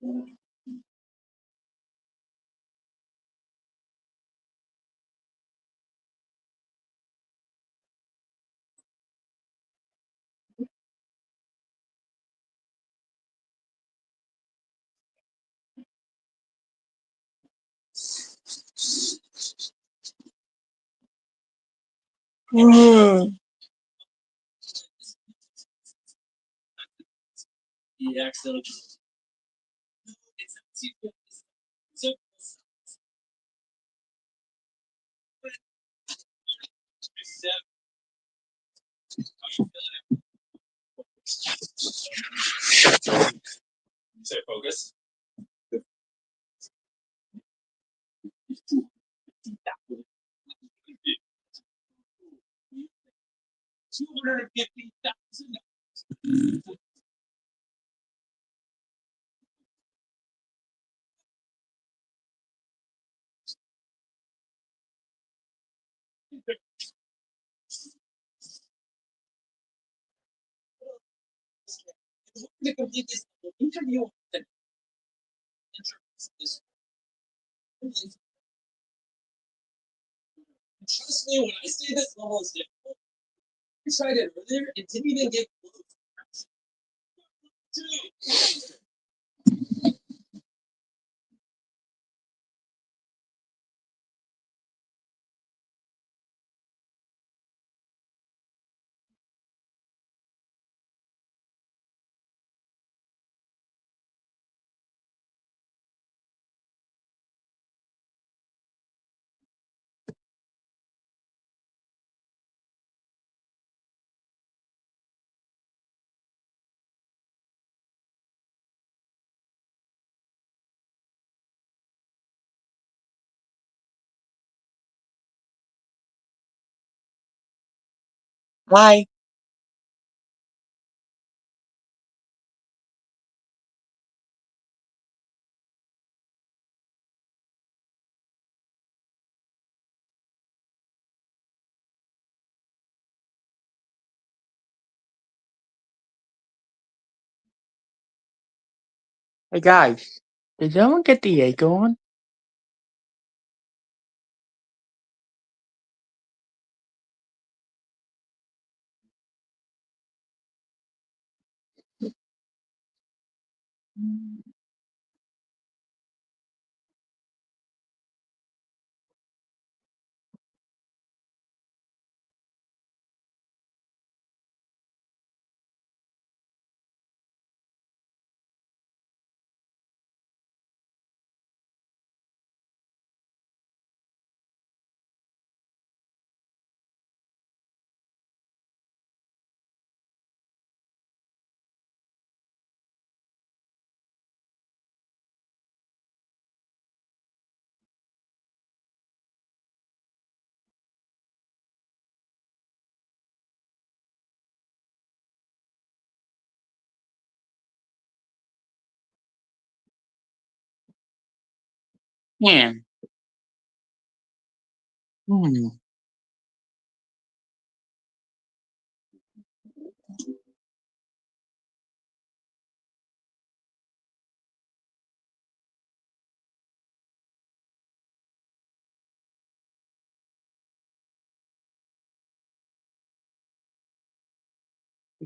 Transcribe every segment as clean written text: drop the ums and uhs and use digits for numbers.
Mm. Hi, hey guys. Did someone get the egg on? Yeah. Hmm.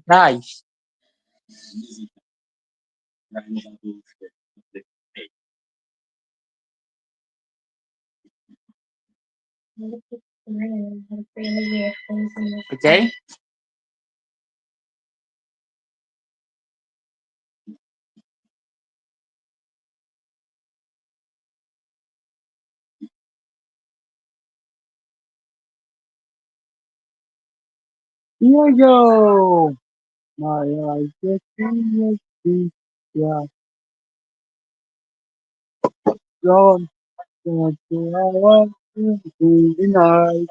Guys. Okay. Here you go. My eyes get see. Yeah. Gone. Don't you I want to be nice.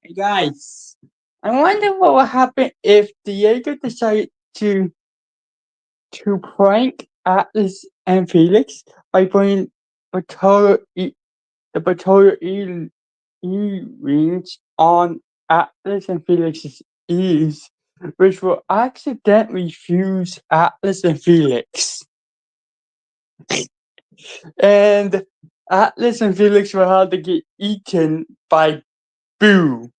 Hey guys. I wonder what would happen if Diego decided to prank Atlas and Felix by putting potato the potato earrings on Atlas and Felix's ears. which will accidentally fuse Atlas and Felix. And Atlas and Felix will have to get eaten by Boo.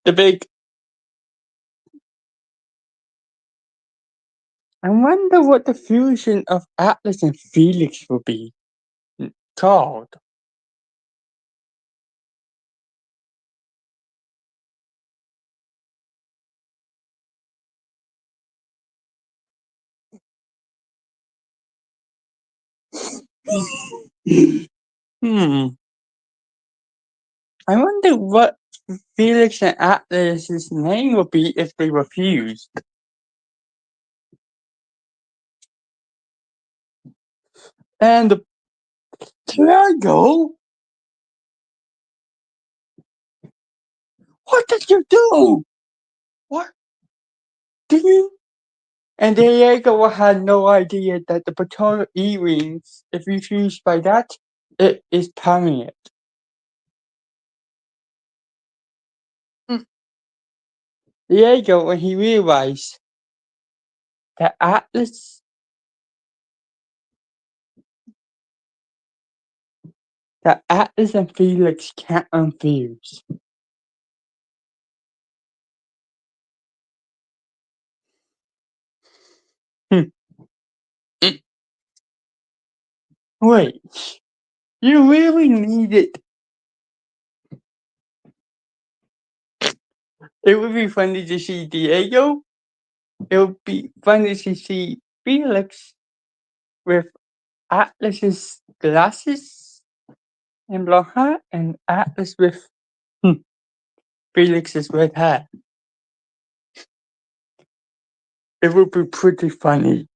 The big. I wonder what the fusion of Atlas and Felix will be called. I wonder what Felix and Atlas's name would be if they were fused. And Tiago, what did you do? What did you? And Diego had no idea that the potato earrings, if you fuse by that, it is permanent. Diego, when he realized that Atlas and Felix can't unfuse. Wait, you really need it. It would be funny to see Diego. It would be funny to see Felix with Atlas's glasses and blonde hair, and Atlas with Felix's red hair. It would be pretty funny.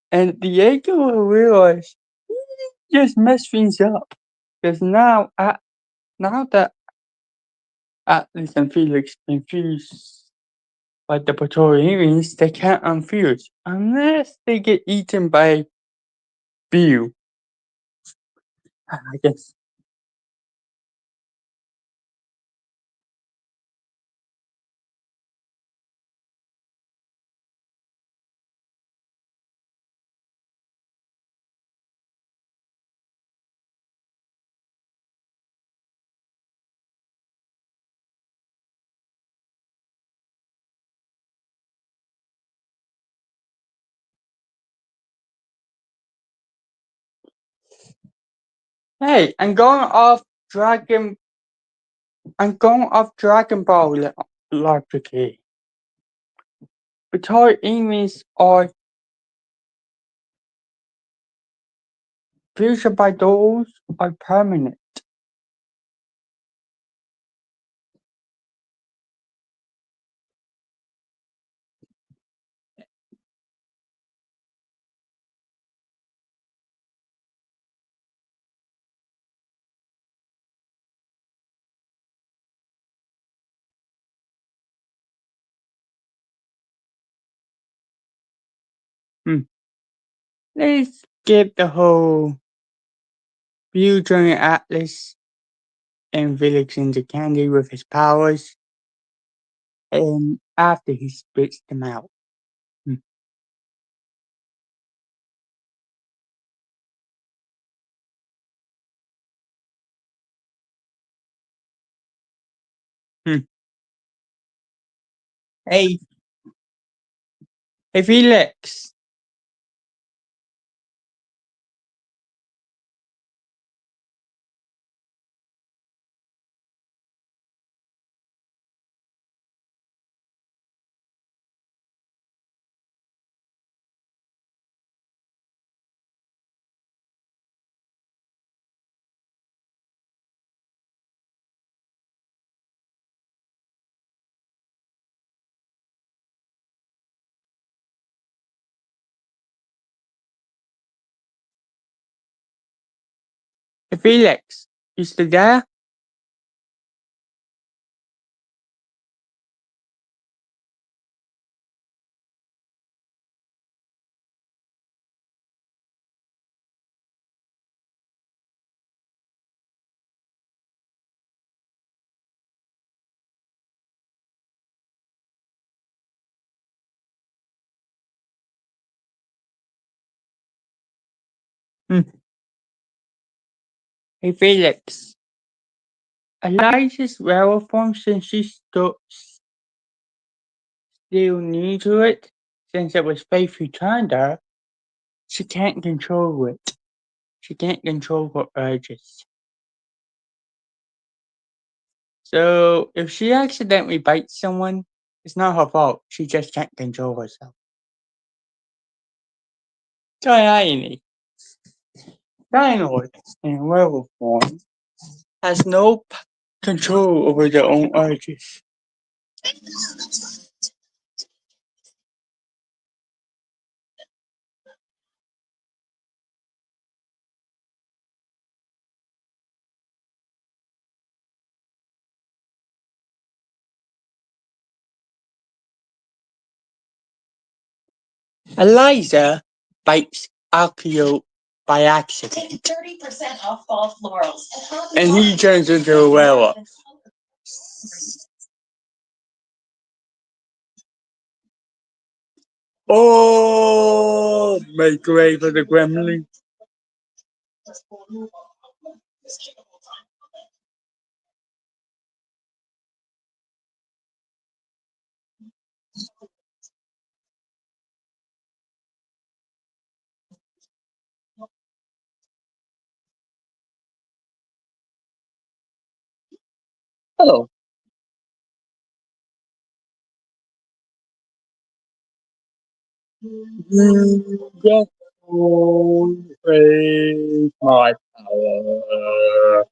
And Diego will realize he just messed things up. Because now that Atlas and Felix confuse by the Praetorians, they can't unfuse unless they get eaten by Bill. I guess. Hey, I'm going off Dragon Ball logic. Praetorians are fusion by those are permanent. Let's skip the whole fusion Atlas and Felix into candy with his powers, and after he spits them out. Hmm. Hmm. Hey, Felix. Hey, Felix, you still there? Hmm. Hey Felix, Eliza's werewolf form since still new to it, since it was Faith who turned her, she can't control it. She can't control her urges. So if she accidentally bites someone, it's not her fault. She just can't control herself. Diane, Dinoid in werewolf form has no control over their own urges. Eliza bites Akio by accident. 30% off fall florals. And he turns into a werewolf. Oh, make way for the gremlin. Hello. Just praise my power.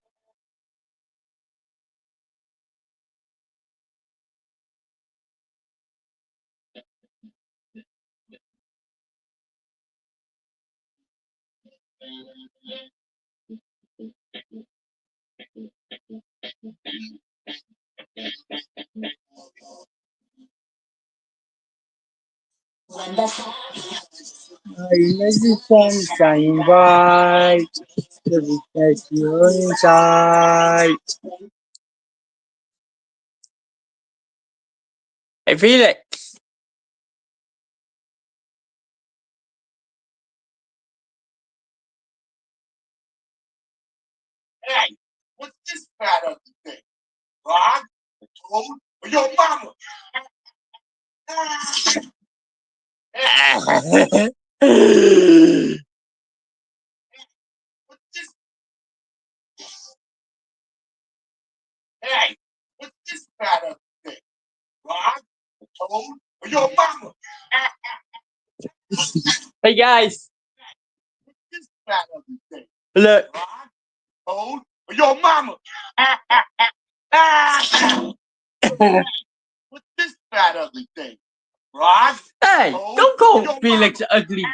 I let the sun shine bright. To reflect your inside. Hey Felix. Hey, what's this fat ugly thing? Rod, a toad, or your mama? What's this? Hey, what's this fat ugly thing? Rod, a toad, or your mama? Hey guys. What's this fat ugly thing? Look. Rod, toad, or your mama? What's this fat ugly thing? Rod? Hey, toad, don't call Felix mama? Ugly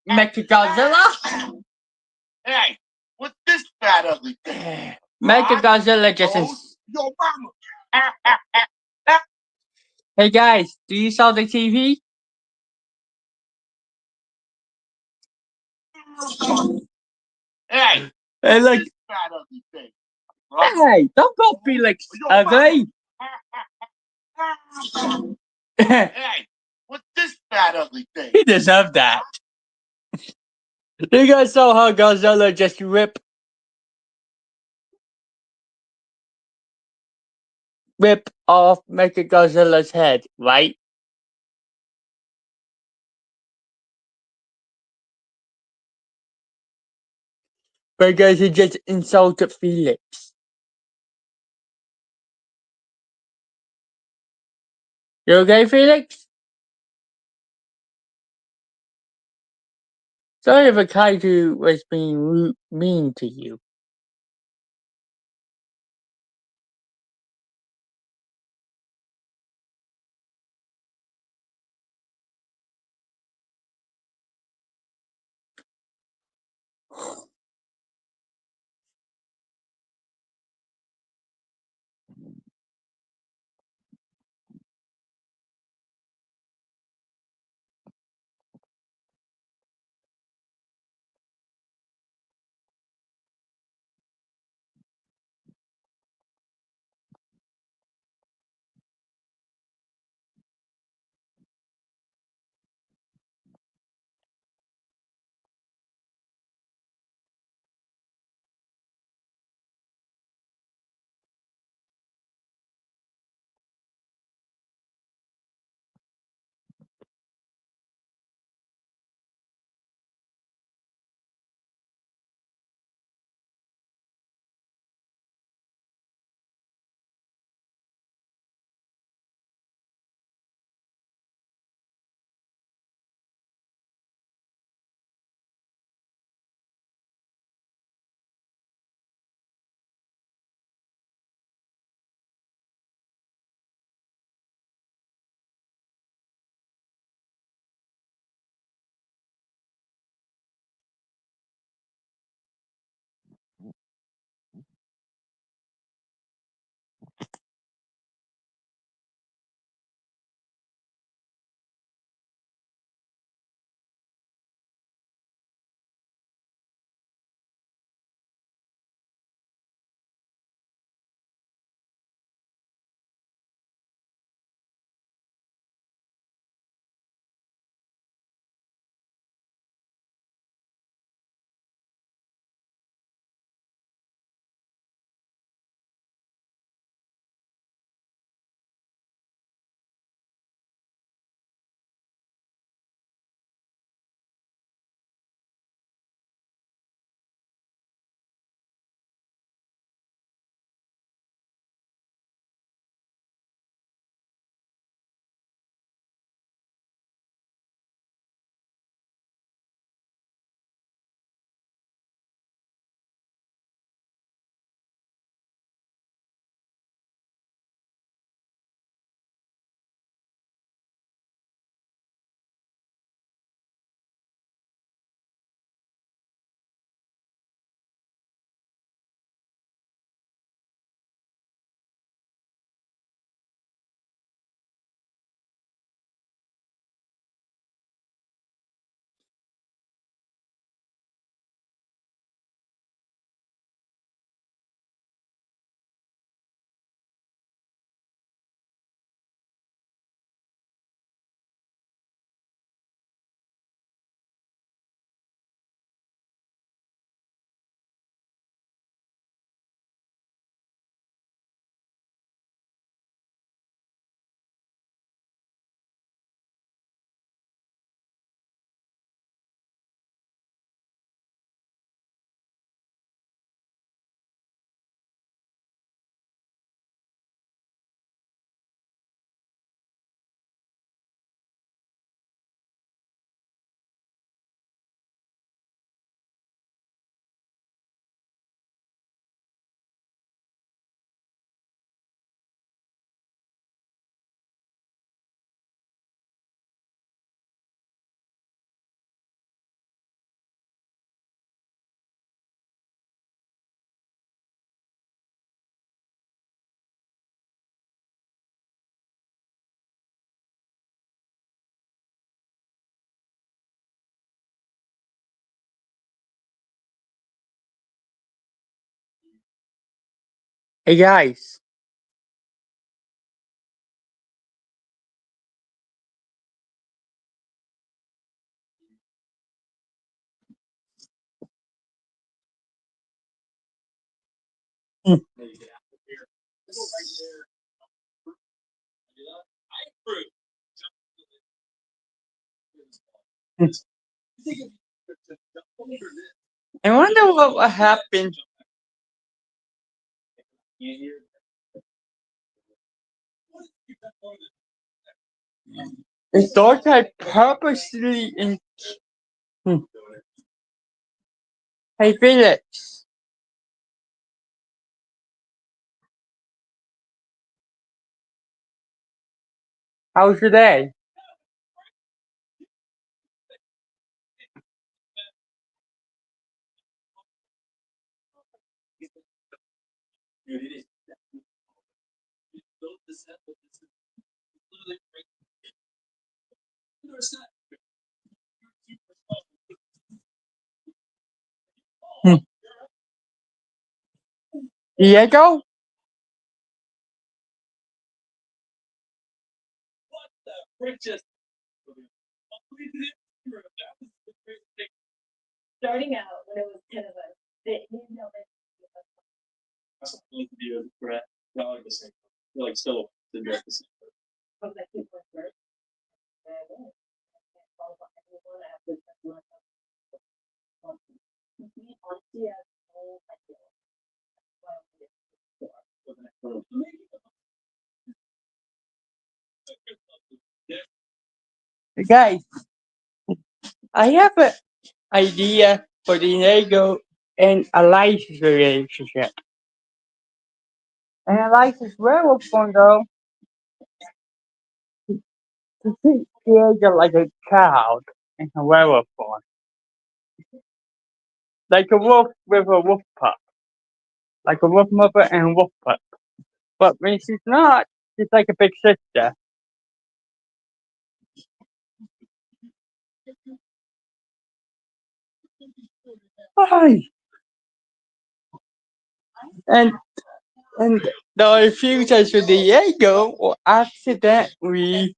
Mechagodzilla. Hey, what's this fat ugly thing? Mechagodzilla just is. Your mama. Hey guys, do you saw the TV? Hey, hey look. This fat ugly thing. Right? Hey, don't call Felix ugly. Hey, what's this fat ugly thing? He deserved that. You guys saw how Godzilla just rip off Mechagodzilla's head, right? Because he just insulted Felix. You okay, Felix? Sorry if a kaiju was being mean to you. Hey guys. Mm, mm. I wonder what will happen. I thought I purposely Hmm. Hey Felix, how's your day? Hmm. Diego? Guys, I have an idea for Diego and Eliza's relationship. And Eliza's werewolf one though to treat Diego like a child in a werewolf form. Like a wolf with a wolf pup. Like a wolf mother and wolf pup. But when she's not, she's like a big sister. Why? And and the refusers to Diego will accidentally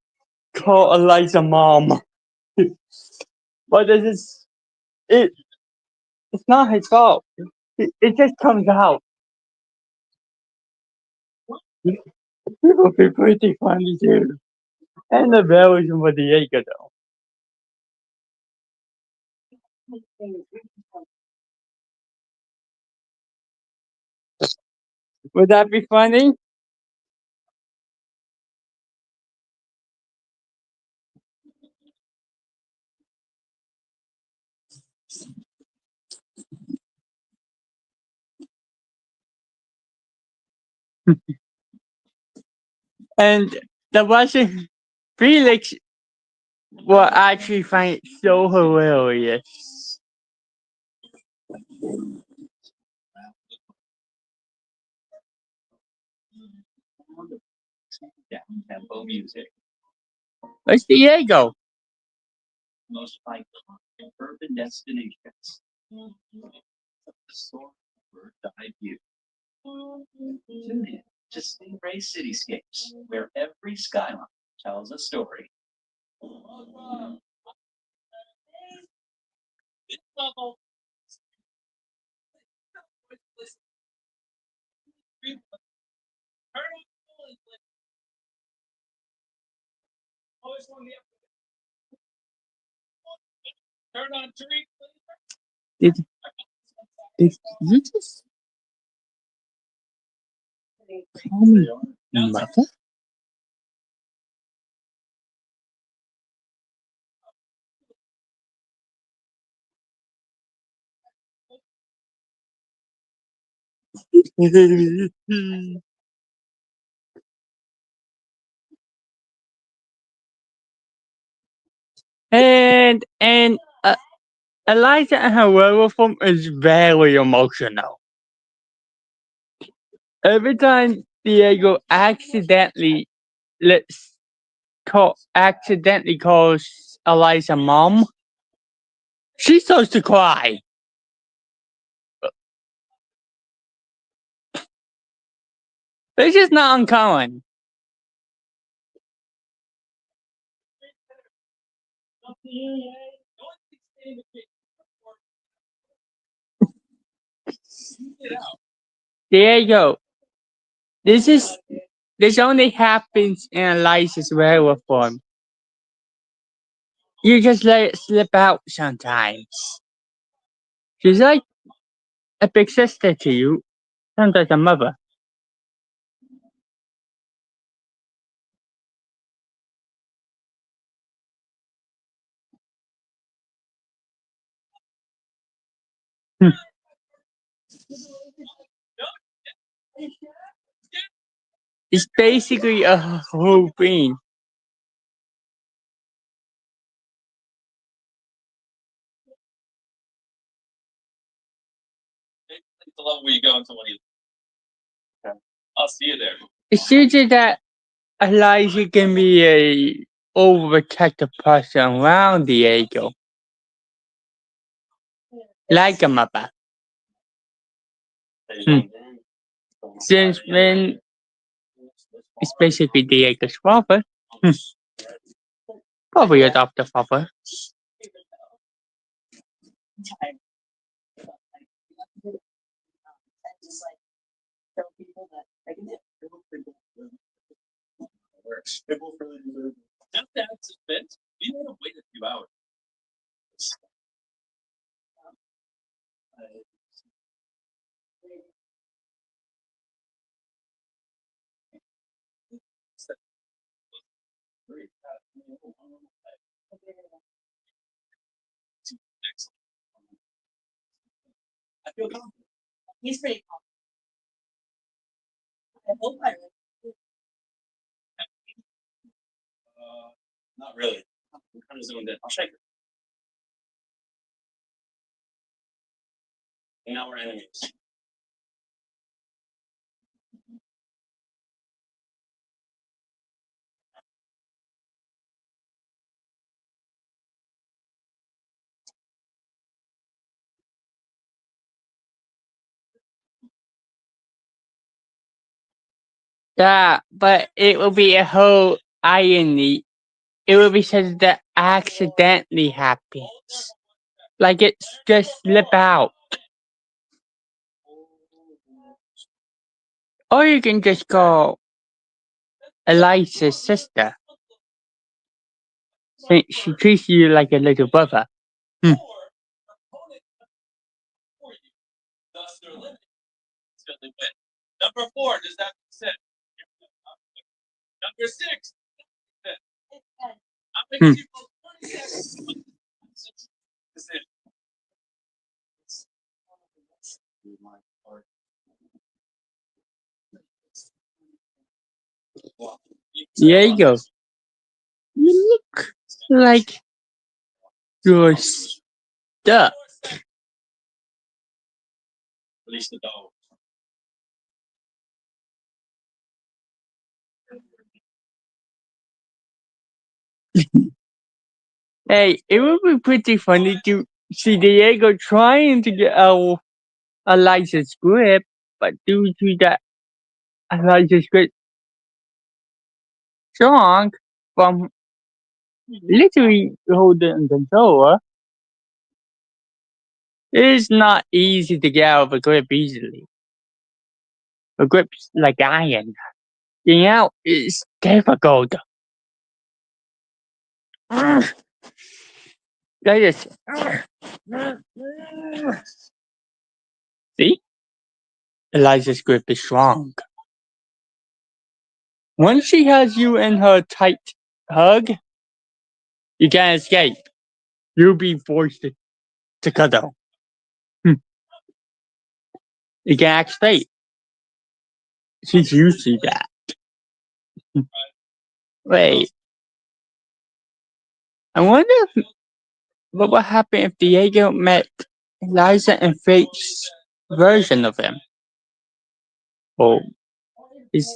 call Eliza mom. But it it's not his fault. It just comes out. It will be pretty funny too. And the version for Diego though. Would that be funny? And the Russian Felix will actually find it so hilarious. Where's Diego? Did, did you just call me mother? and Eliza and her werewolf form is very emotional. Every time Diego let's accidentally calls Eliza mom, she starts to cry. This is not uncommon. There you go. This is this only happens in Eliza's werewolf form. You just let it slip out sometimes. She's like a big sister to you, sometimes a mother. Hmm. It's basically a whole thing. It's usually that Eliza can be a overprotective person around Diego, like a mother. Hmm. Since when it's basically Diego's father, hmm, probably adopted father. Yeah, but it will be a whole irony. It will be said that accidentally happens. Like it's just slip out. Or you can just call Eliza's sister, since she treats you like a little brother. Hmm. Hmm. There you go. You look like you're stuck. Hey, it would be pretty funny to see Diego trying to get out Eliza's grip, but due to that Eliza's grip strong from literally holding control, it is not easy to get out of a grip easily. A grip's like iron. Getting out is difficult. That is. See? Eliza's grip is strong. Once she has you in her tight hug, you can't escape. You'll be forced to cuddle. Hmm. You can act straight. She's used to that. Hmm. Wait, I wonder what would happen if Diego met Eliza and Fate's version of him, or his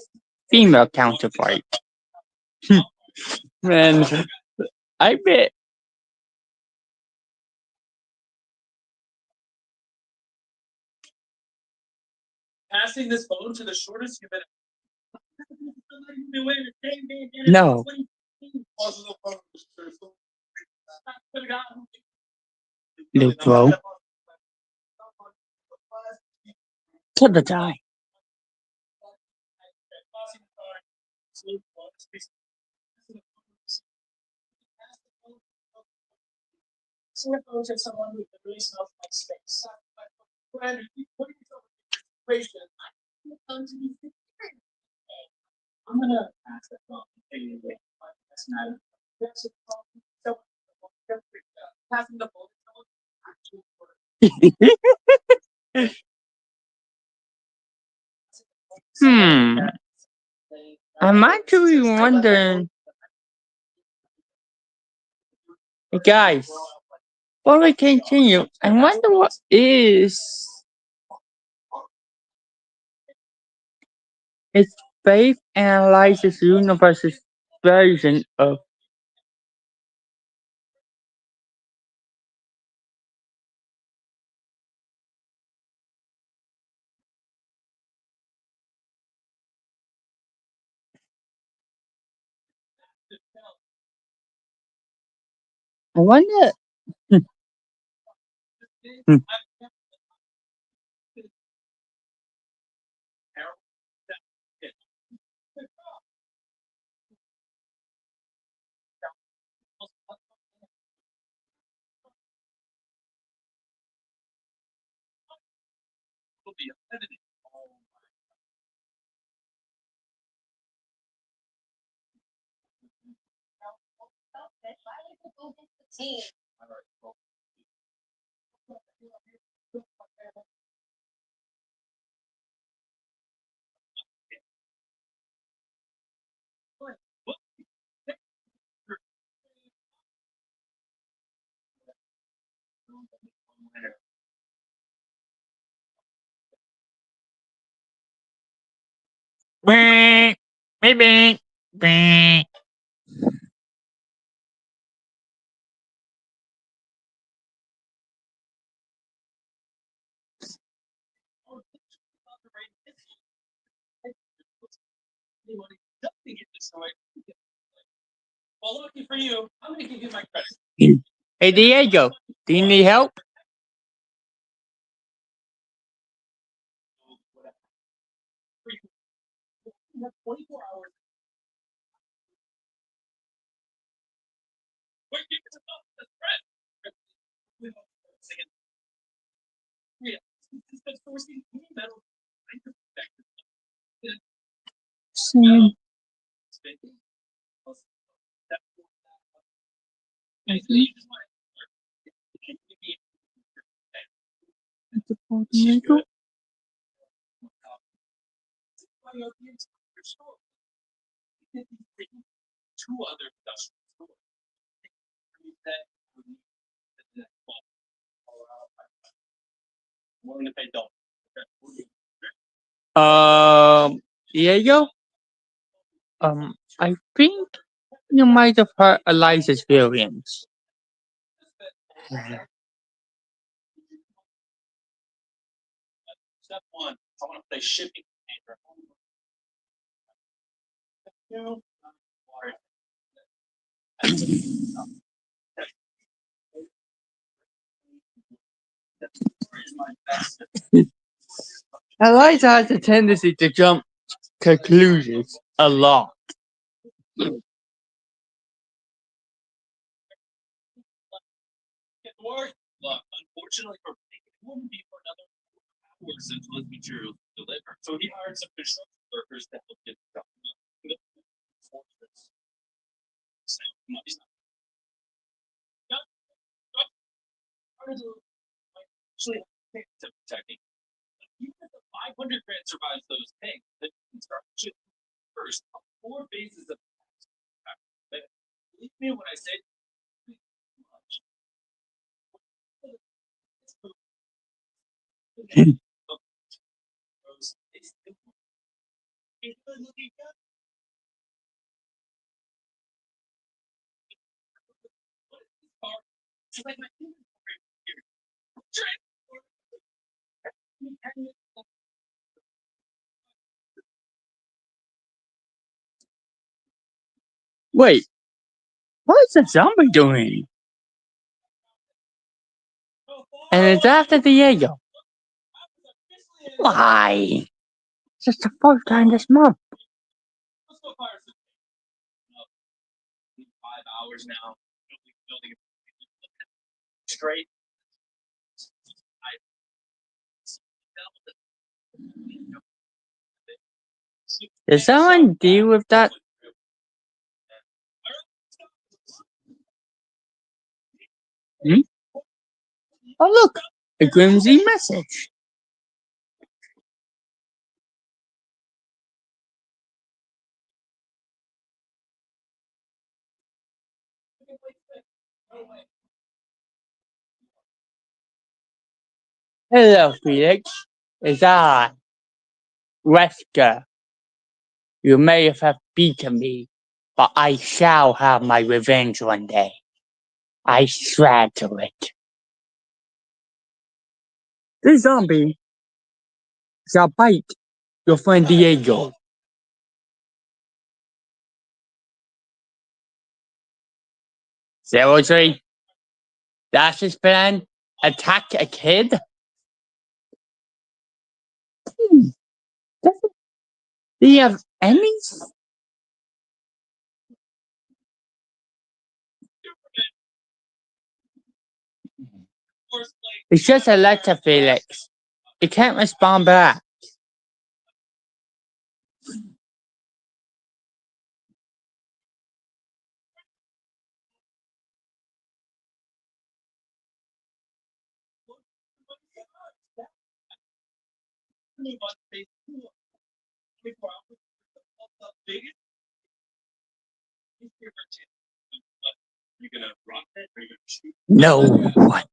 female counterpart. Hmm. And I bet. No. The throat to the die. Hmm. I'm actually wondering, guys, before we continue, I wonder what is its faith analyzes universe's version of. I wonder. Hmm. Maybe. Hey Diego, do you need help? Sam, I think it's a Puerto Diego, I think you might have heard Eliza's variants. Eliza has a tendency to jump conclusions a lot. Wait, what is the zombie doing? And it's after Diego. Why? It's just the first time this month. Did someone deal with that? Hmm? Oh, look, a Grimsy message. Hello, Felix. It's I, Wesker. You may have beaten me, but I shall have my revenge one day. I swear to it. This zombie shall bite your friend Diego. Seriously? That's his plan? Attack a kid? Does he have any? It's just a letter, Felix. It can't respond back. No one.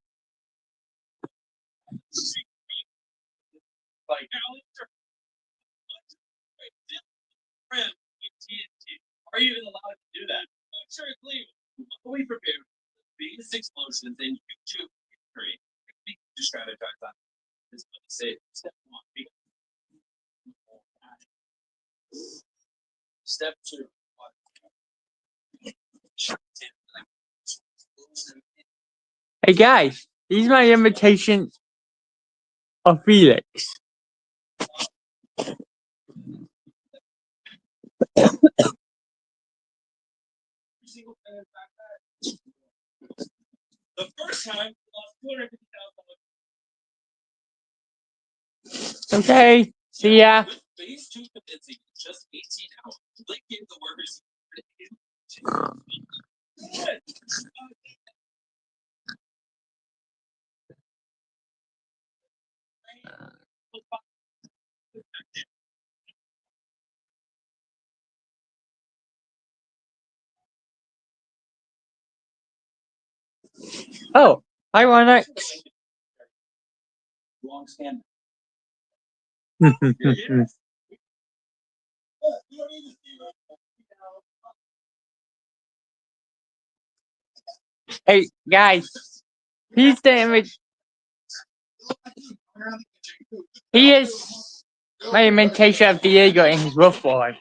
Hey guys, here's my invitation of Felix. Okay, see ya. Oh, hi, Ronak. Hey guys, he's the image. He is my imitation of Diego in his wolf boy.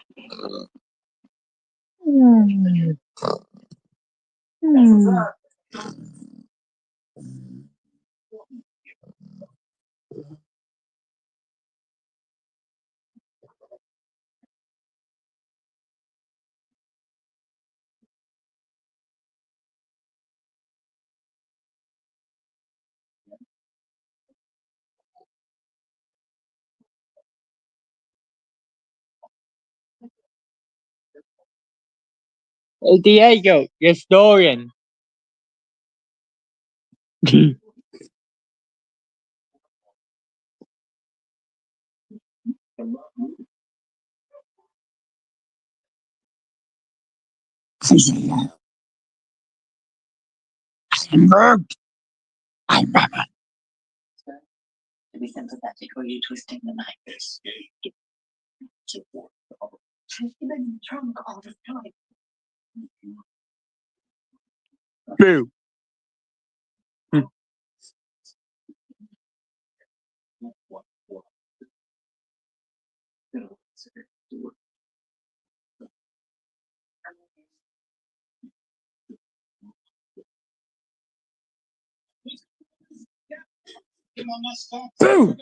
Hey Diego, your historian. Boo. Boom!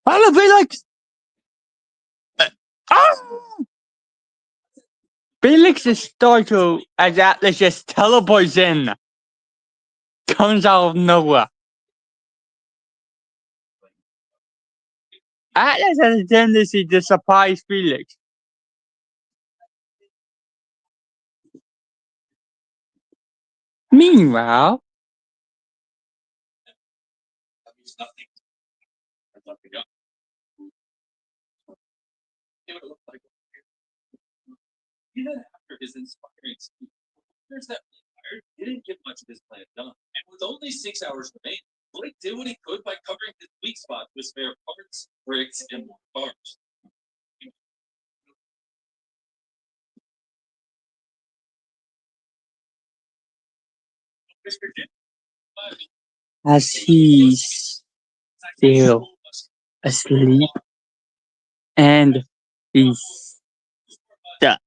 Hello, Felix! Ah! Felix is startled as Atlas just teleports in. Comes out of nowhere. Atlas has a tendency to surprise Felix. Meanwhile, as he's still asleep and he's stuck.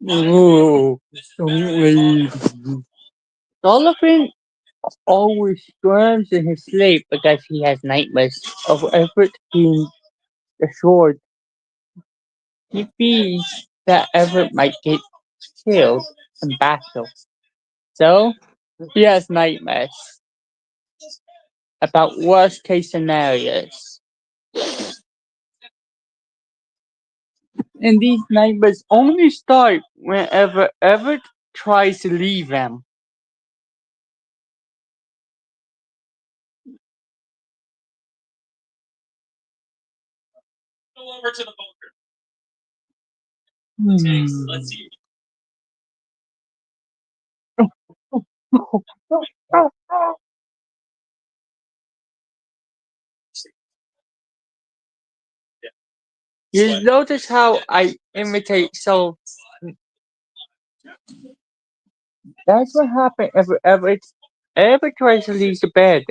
Oh, don't leave. Sullivan always squirms in his sleep because he has nightmares of Everett being assured he fears that Everett might get killed in battle. So he has nightmares about worst case scenarios. And these nightmares only start whenever Everett tries to leave him. Hmm. You notice how I imitate so that's what happened every tries to leave the bed.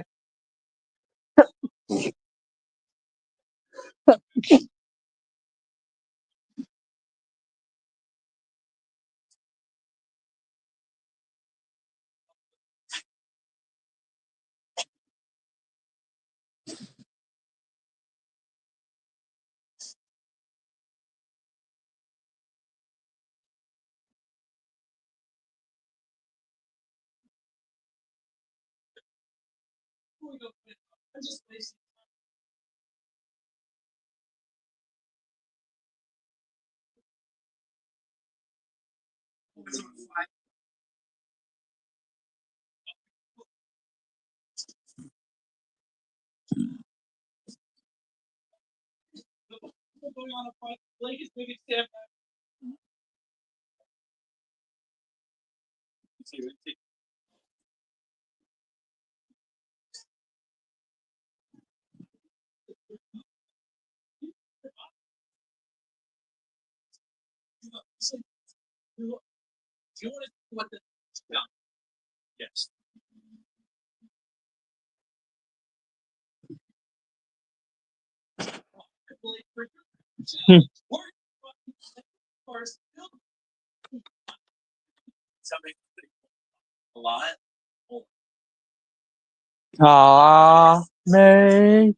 Ah, me,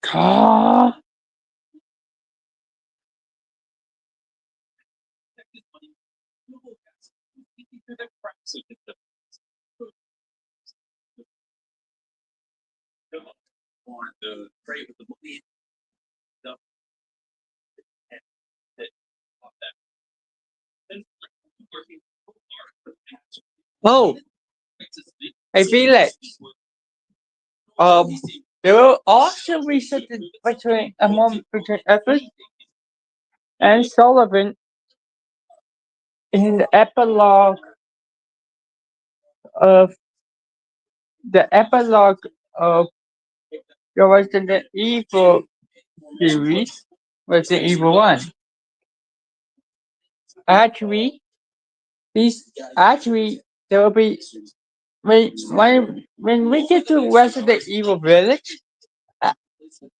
car. Oh, I feel it. Um, there will also research between among between Everett and Sullivan in the of epilogue of the Resident Evil series, Resident Evil One. Actually, these actually there will be when we get to Resident Evil Village, uh,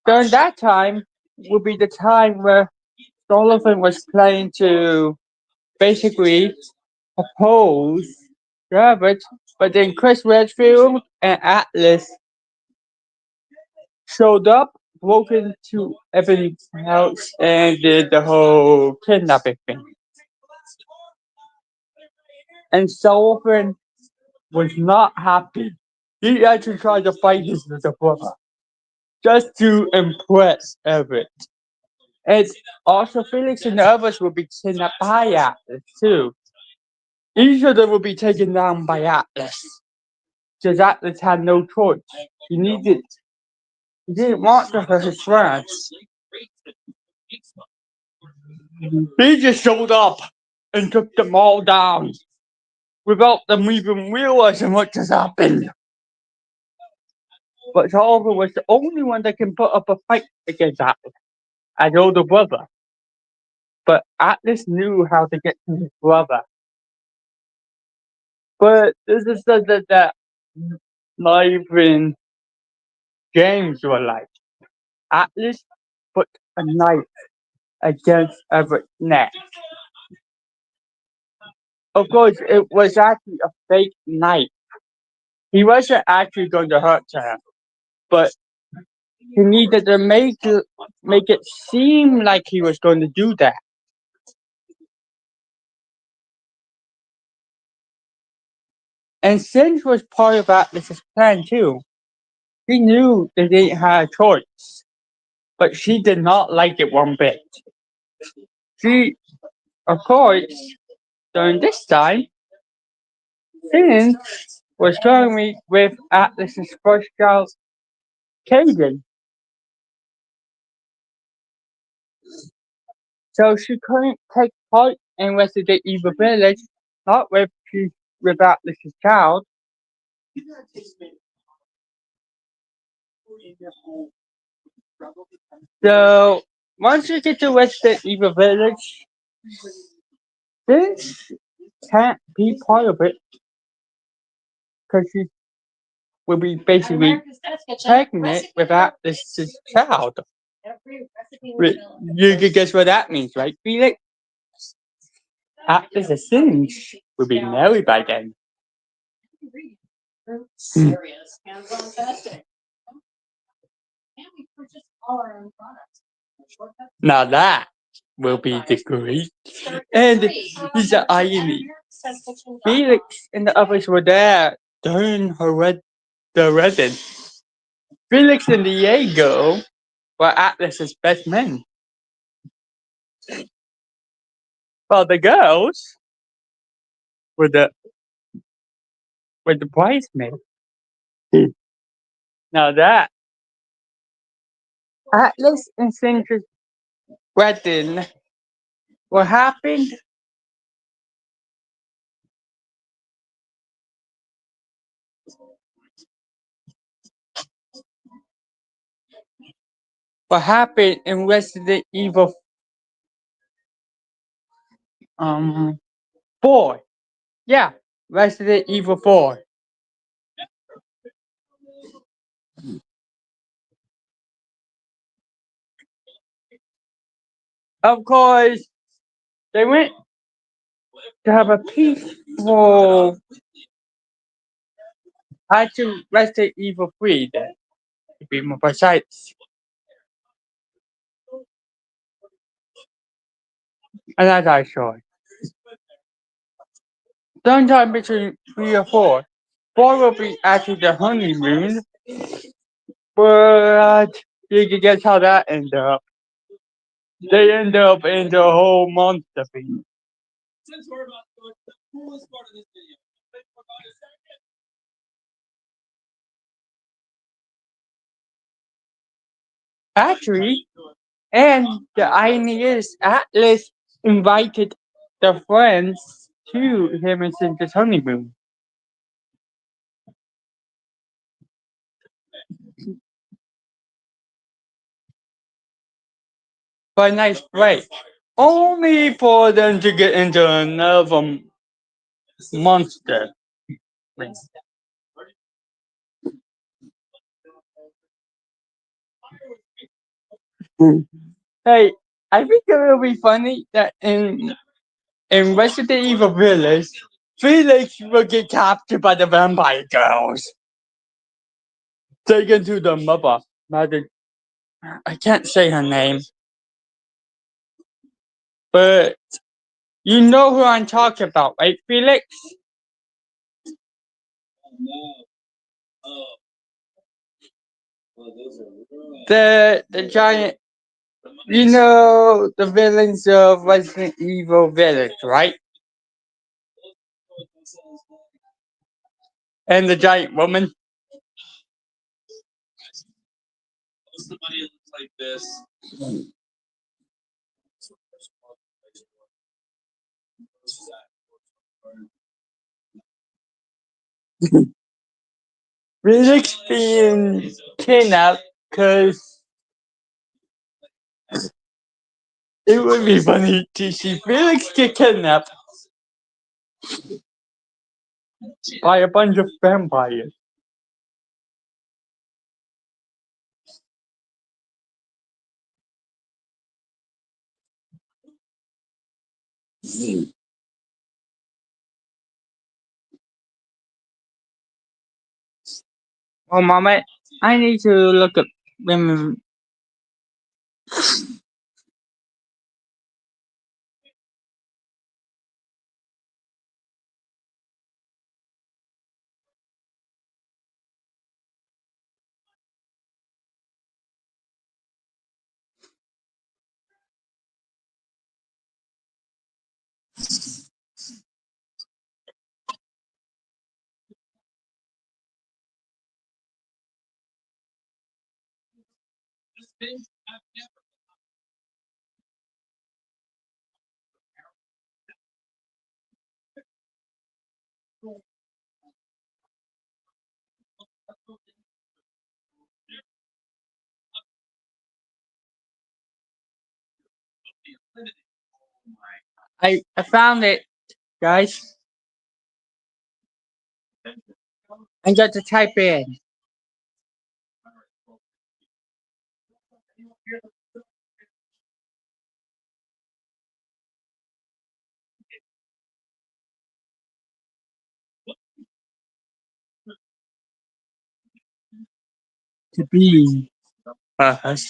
during that time will be the time where Sullivan was planning to basically oppose Robert, but then Chris Redfield and Atlas showed up, broke into Evan's house, and did the whole kidnapping thing. And Sullivan was not happy. He actually tried to fight his little brother just to impress Evan. And also, Felix and the others will be kidnapped by Atlas too. Each of them will be taken down by Atlas. Because Atlas had no choice. He didn't want to hurt his friends. He just showed up and took them all down without them even realizing what just happened. But Sullivan was the only one that can put up a fight against Atlas as older brother. But Atlas knew how to get to his brother. But this is something that life in games were like. Atlas put a knife against Everett's neck. Of course, it was actually a fake knife. He wasn't actually going to hurt her, but he needed to make it seem like he was going to do that. And Singe was part of Atlas's plan too. He knew they didn't have a choice, but she did not like it one bit. She, of course, during this time, Singe was going with Atlas's first child, Kagan. So she couldn't take part in Resident Evil Village, not with Atlas's child. So once you get to Resident Evil Village, this can't be part of it because she will be basically pregnant with Atlas's child. You can guess what that means, right, Felix? Atlas and Singe will be married by then. Hmm. Now that will be the great. And he's the irony. Felix and the others were there during the wedding. Felix and Diego were Atlas's best men. While the girls were the bridesmaids. Now that Atlas and Singe's wedding what happened what happened in Resident Evil 4. Yeah, Resident Evil 4. Of course, they went to have a peaceful actually Resident Evil 3 then, to be more precise. And as I saw it. Sometime between 3 or 4. 4 will be actually the honeymoon, but you can guess how that ended up. They end up in the whole monster thing. Actually, and the irony is, Atlas invited the friends to him and Cynthia's honeymoon. For a nice break. Only for them to get into another monster. Mm. Hey, I think it will be funny that in Resident Evil Village, Felix will get captured by the vampire girls, taken to the mother. I can't say her name, but you know who I'm talking about, right, Felix? The giant. You know the villains of Resident Evil Village, right? And the giant woman. Felix being kidnapped because it would be funny to see Felix get kidnapped by a bunch of vampires. Oh, mama, I need to look up them. I found it, guys. I got to type in to be her husband.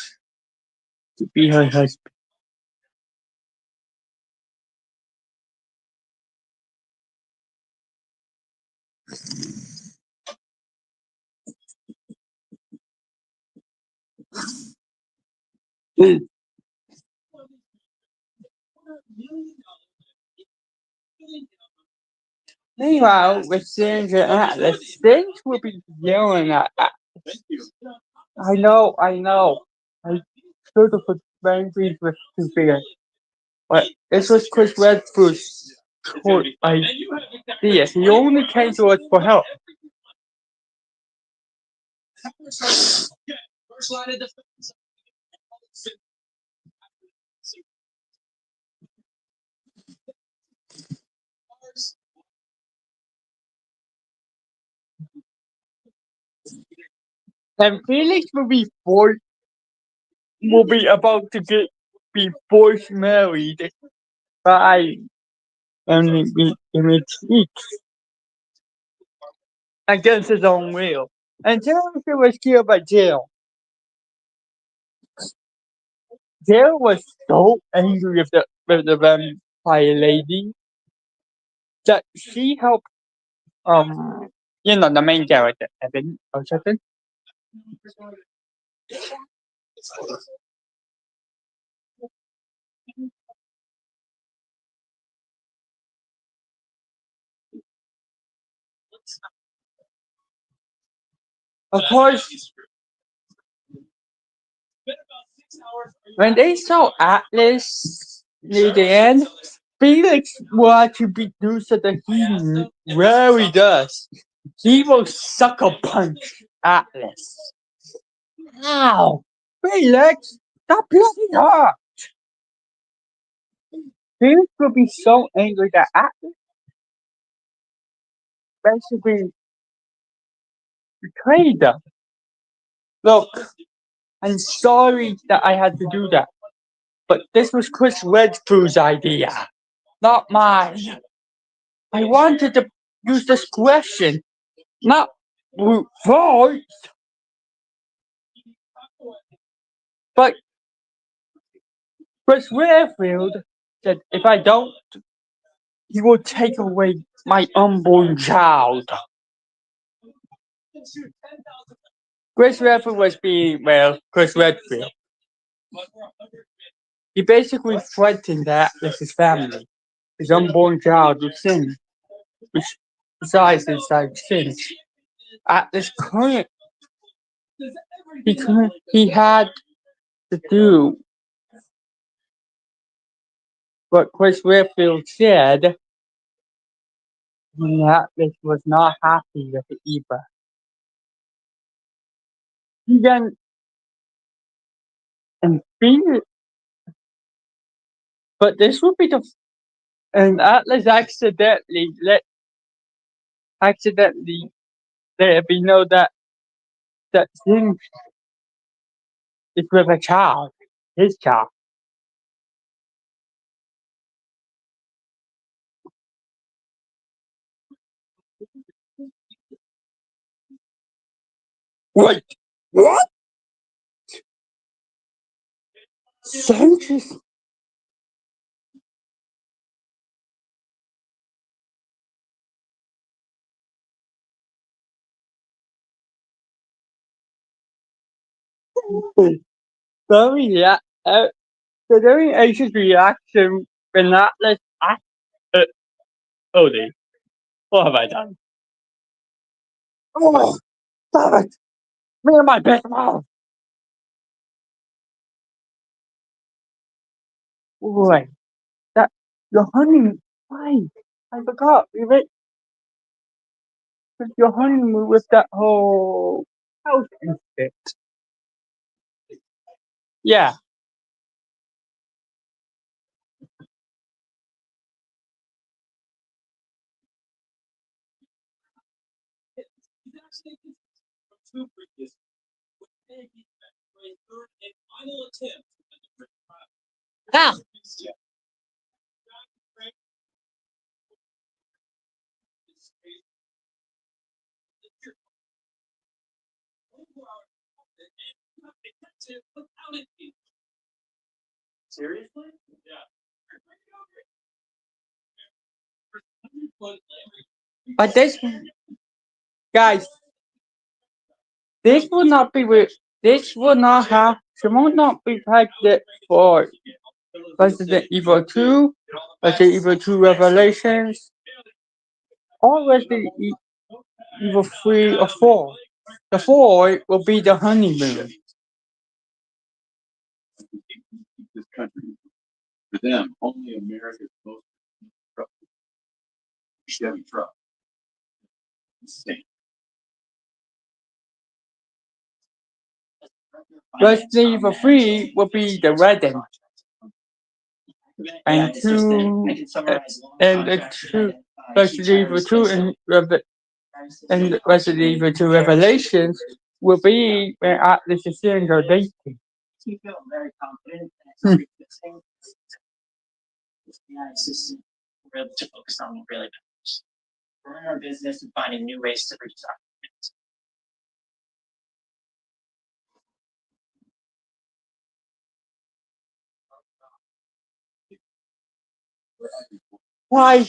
To be her husband. Meanwhile, with Sandra and Atlas, things will be yelling at. I know. I sort of was very brief with two figures. But this was Chris Redford's court idea. He only came to us for help. And Felix will be about to be forced married by Emmett against his own will. And Jennifer was killed by Jill. Jill was so angry with the vampire lady that she helped the main character, Evan or something. Of course, when they saw Atlas near the end, Felix wanted to be do something he rarely does. He will sucker punch Atlas. Ow! Felix, stop playing her! Felix will be so angry that Atlas basically betrayed them. Look, I'm sorry that I had to do that, but this was Chris Redfield's idea, not mine. I wanted to use discretion, not brute force. But Chris Redfield said if I don't, he will take away my unborn child. Chris Redfield was being, well, Chris Redfield. He basically threatened Atlas's family. His unborn child with sin, which besides his sins. Atlas couldn't, he had to do what Chris Redfield said, and Atlas was not happy with it either. He then and Felix, but this would be the and Atlas accidentally let it be know that Sin is with a child, his child. Wait, what? Sanchez? Very yeah. The very anxious reaction when Atlas asked, Odie, what have I done? Oh, damn it! Me and my best mom. Wait, that your honeymoon? Why? I forgot. We went with your honeymoon with that whole house incident. Yeah. Ah. But this, guys, this will not be. This will not have. She will not be pregnant for Resident Evil 2, Resident Evil 2 Revelations, or Evil 3 or 4. The 4 will be the honeymoon. Resident Evil 3 will be the wedding. And and the two Resident Evil 2 and Resident Evil 2 Revelations will be when Atlas is seeing her dating. Hmm. Why?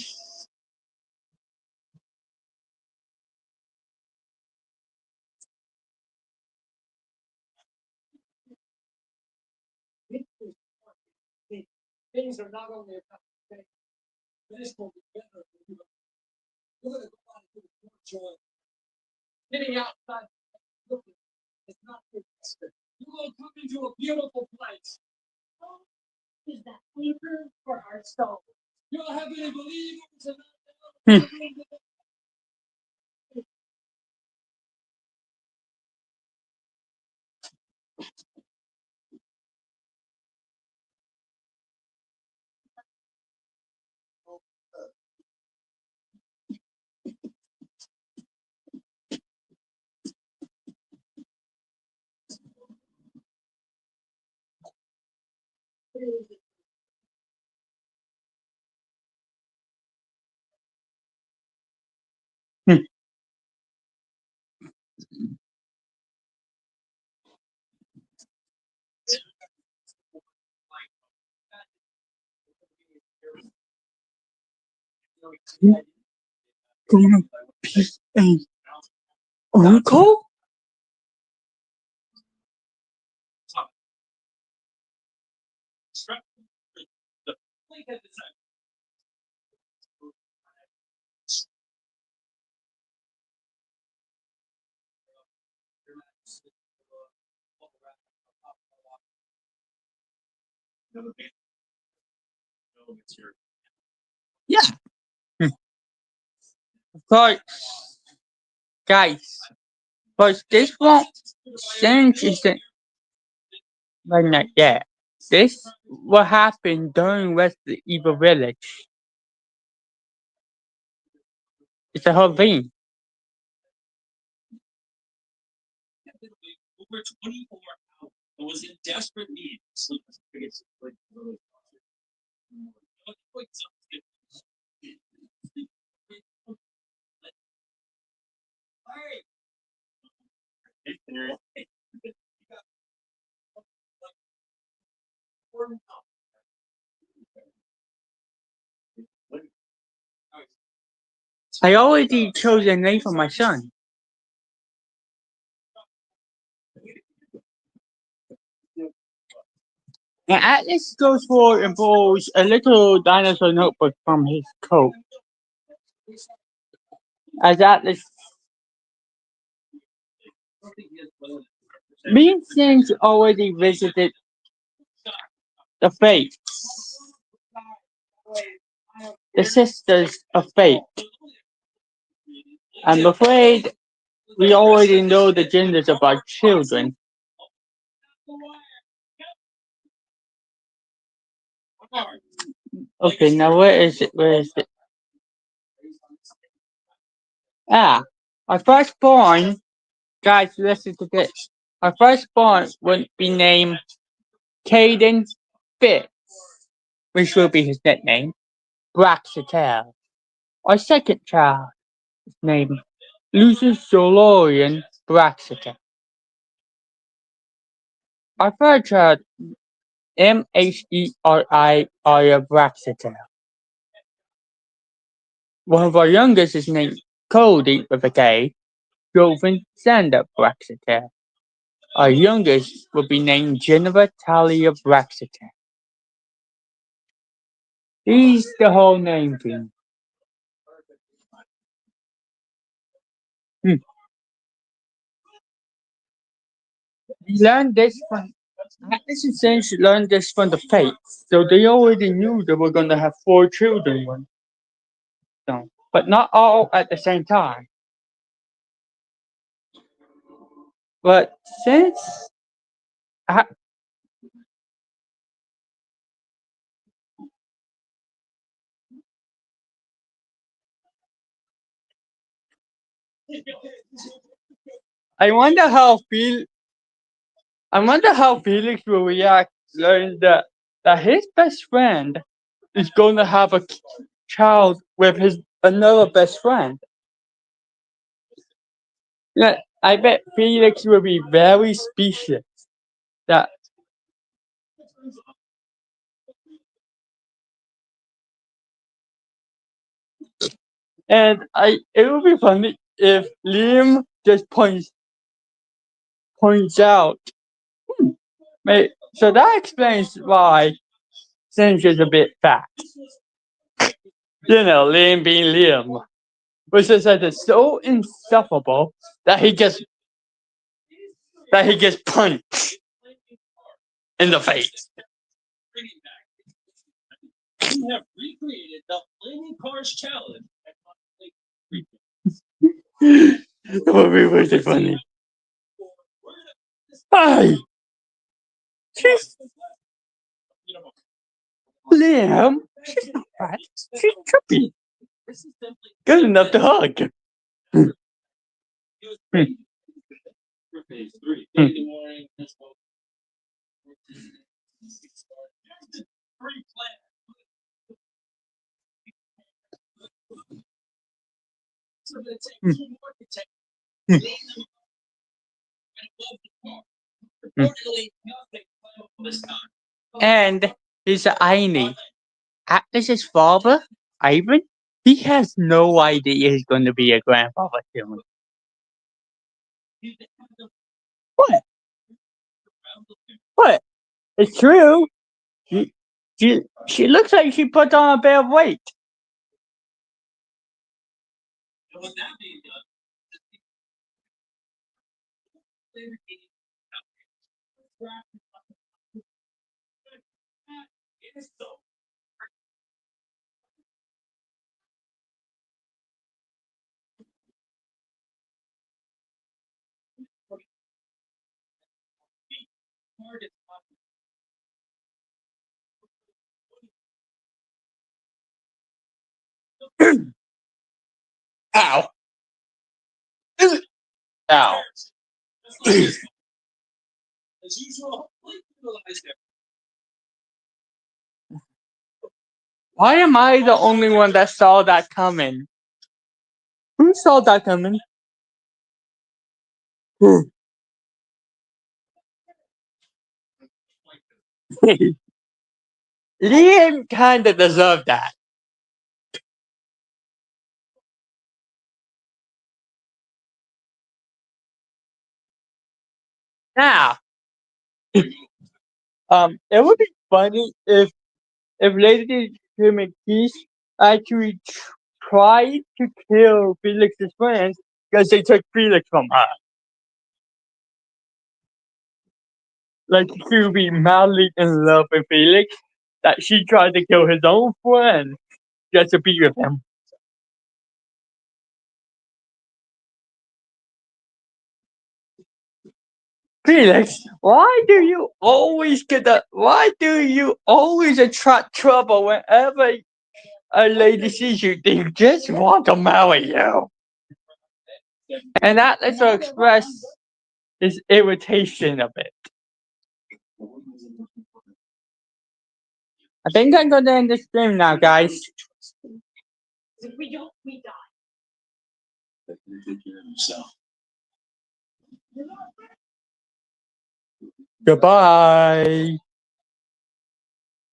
Hmm. Hmm. Gonna be a uncle? Yeah. Hmm. Of course, guys. But this won't change isn't like that yet. This what happened during Resident Evil Village. It's a whole thing. I already chose a name for my son. And Atlas goes for and pulls a little dinosaur notebook from his coat. As Atlas Vincent already visited the Fates, the sisters of fate. I'm afraid we already know the genders of our children. Okay, now where is it? Where is it? Ah, our firstborn, guys, listen to this. Our firstborn would be named Caden Fitz, which will be his nickname, Braxitel. Our second child is named Lucius Solorian Braxitel. Our third child, Mheri Braxitel. One of our youngest is named Cody with a K, Joven Sander Braxitel. Our youngest will be named Jennifer Talia Braxitel. He's the whole name thing. Hmm. We learned this from Atlas and Sense learned this from the Fates, so they already knew they were gonna have four children one so, but not all at the same time. But since I, I wonder how Felix will react learning that his best friend is gonna have a child with his another best friend. Yeah, I bet Felix will be very speechless. That and it would be funny if Liam just points out. So that explains why Singe is a bit fat. You know, Liam being Liam, which is that it's so insufferable that he gets punched in the face. It would be really funny. Hi, she's Liam. She's not fat. She's chubby. Good enough to hug. Hmm. Hmm. Mm, mm, mm. And his irony. Atlas's father, Ivan, he has no idea he's going to be a grandfather soon. What? What? It's true. She, she looks like she put on a bit of weight. Ow. Ow. Why am I the only one that saw that coming? Who saw that coming? Liam kind of deserved that. Now, it would be funny if Lady McGee's actually tried to kill Felix's friends because they took Felix from her. Like she would be madly in love with Felix that she tried to kill his own friend just to be with him. Felix, why do you always attract trouble whenever a lady sees you? They just want to marry you. And that lets her express his irritation of it. I think I'm gonna end the stream now, guys. Goodbye.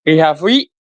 We have reached